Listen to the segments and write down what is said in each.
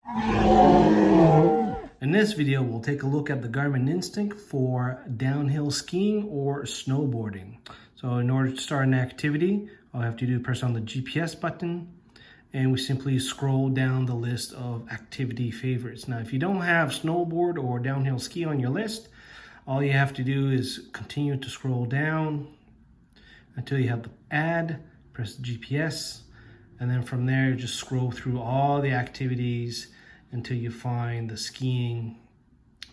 In this video, we'll take a look at the Garmin Instinct for downhill skiing or snowboarding. So in order to start an activity, all I have to do is press on the GPS button and we simply scroll down the list of activity favorites. Now, if you don't have snowboard or downhill ski on your list, all you have to do is continue to scroll down until you have the ad, press the GPS, and then from there, just scroll through all the activities until you find the skiing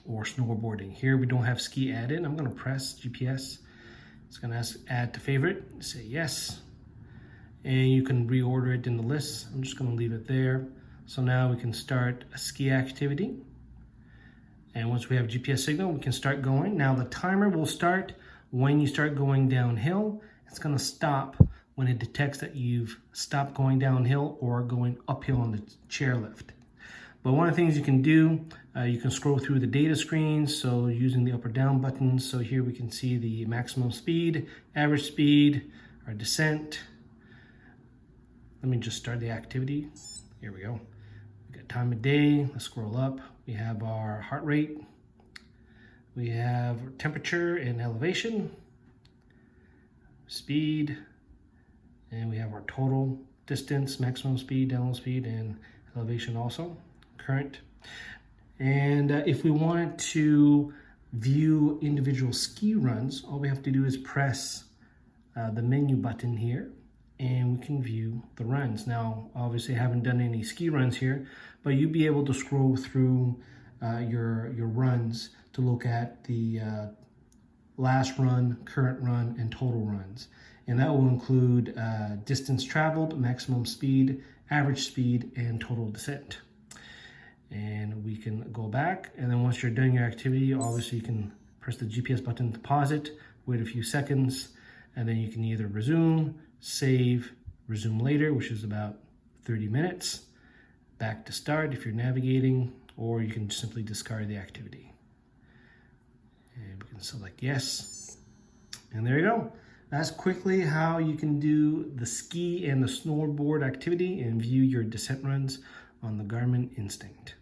or snowboarding. Here we don't have ski added. I'm gonna press GPS. It's gonna ask add to favorite, say yes. And you can reorder it in the list. I'm just gonna leave it there. So now we can start a ski activity. And once we have GPS signal, we can start going. Now the timer will start when you start going downhill. It's gonna stop when it detects that you've stopped going downhill or going uphill on the chairlift. But one of the things you can do, you can scroll through the data screens, so using the up or down buttons. So here we can see the maximum speed, average speed, our descent. Let me just start the activity. Here we go. We got time of day, let's scroll up. We have our heart rate. We have temperature and elevation, speed, and we have our total distance, maximum speed, downhill speed, and elevation also. Current. And if we want to view individual ski runs, all we have to do is press the menu button here and we can view the runs. Now, obviously I haven't done any ski runs here, but you'll be able to scroll through your runs to look at the last run, current run, and total runs. And that will include distance traveled, maximum speed, average speed, and total descent. And we can go back, and then once you're doing your activity, obviously you can press the GPS button to pause it, wait a few seconds, and then you can either resume, save, resume later, which is about 30 minutes, back to start if you're navigating, or you can simply discard the activity. And we can select yes, and there you go. That's quickly how you can do the ski and the snowboard activity and view your descent runs on the Garmin Instinct.